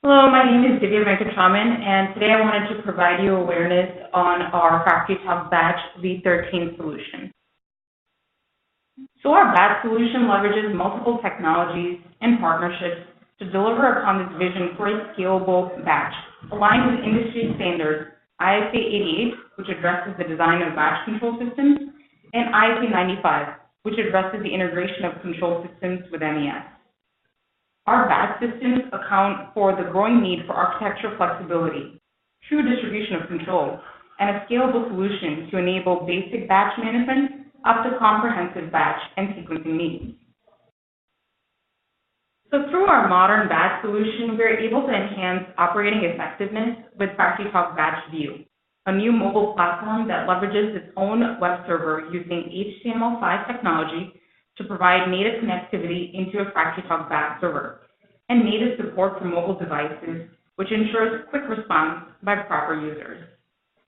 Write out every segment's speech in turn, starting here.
Hello, my name is Divya Venkatraman, and today I wanted to provide you awareness on our FactoryTalk Batch v13 solution. So our batch solution leverages multiple technologies and partnerships to deliver upon this vision for a scalable batch, aligned with industry standards ISA 88, which addresses the design of batch control systems, and ISA 95, which addresses the integration of control systems with MES. Our batch systems account for the growing need for architecture flexibility, true distribution of control, and a scalable solution to enable basic batch management up to comprehensive batch and sequencing needs. So through our modern batch solution, we're able to enhance operating effectiveness with FactoryTalk Batch View, a new mobile platform that leverages its own web server using HTML5 technology to provide native connectivity into a FactoryTalk Batch server, and native support for mobile devices, which ensures quick response by proper users.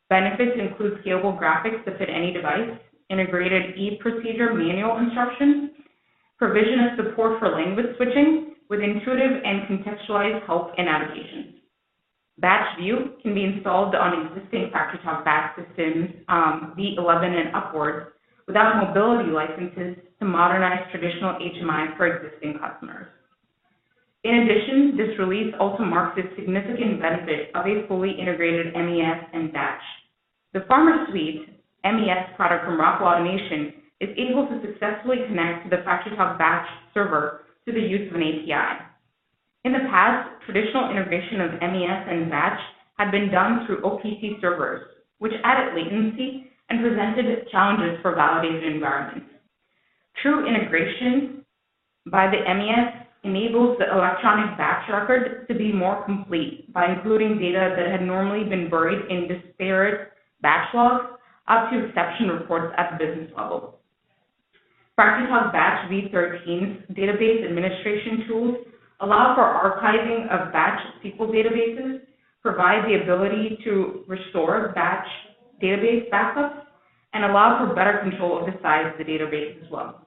Benefits include scalable graphics to fit any device, integrated e-procedure manual instructions, provision of support for language switching with intuitive and contextualized help and navigations. Batch View can be installed on existing FactoryTalk Batch systems, v11 and upwards, without mobility licenses to modernize traditional HMI for existing customers. In addition, this release also marks a significant benefit of a fully integrated MES and batch. The Farmer Suite MES product from Rockwell Automation is able to successfully connect to the FactoryTalk Batch server through the use of an API. In the past, traditional integration of MES and batch had been done through OPC servers, which added latency and presented challenges for validated environments. True integration by the MES enables the electronic batch record to be more complete by including data that had normally been buried in disparate batch logs up to exception reports at the business level. FactoryTalk Batch v13's database administration tools allow for archiving of batch SQL databases, provide the ability to restore batch database backups, and allow for better control of the size of the database as well.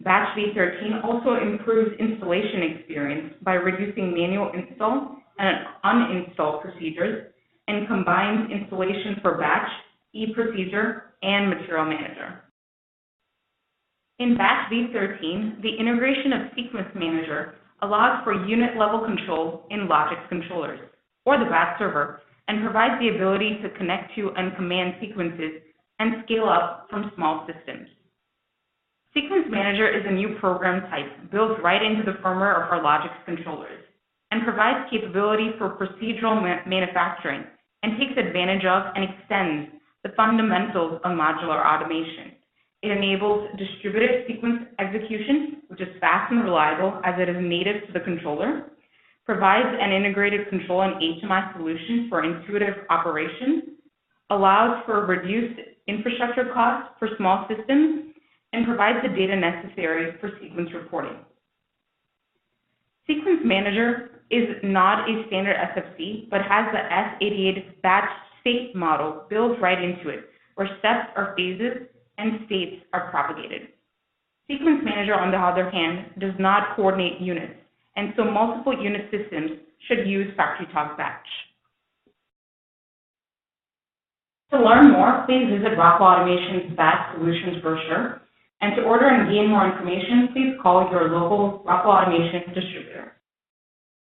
Batch v13 also improves installation experience by reducing manual install and uninstall procedures and combines installation for batch, e-procedure, and material manager. In Batch v13, the integration of Sequence Manager allows for unit-level control in Logix controllers, or the batch server, and provides the ability to connect to and command sequences and scale up from small systems. Sequence Manager is a new program type built right into the firmware of our Logix controllers and provides capability for procedural manufacturing and takes advantage of and extends the fundamentals of modular automation. It enables distributed sequence execution, which is fast and reliable as it is native to the controller, provides an integrated control and HMI solution for intuitive operation, allows for reduced infrastructure costs for small systems, and provides the data necessary for sequence reporting. Sequence Manager is not a standard SFC, but has the S88 batch state model built right into it, where steps are phases and states are propagated. Sequence Manager, on the other hand, does not coordinate units, and so multiple unit systems should use FactoryTalk Batch. To learn more, please visit Rockwell Automation's Batch Solutions brochure, and to order and gain more information, please call your local Rockwell Automation distributor.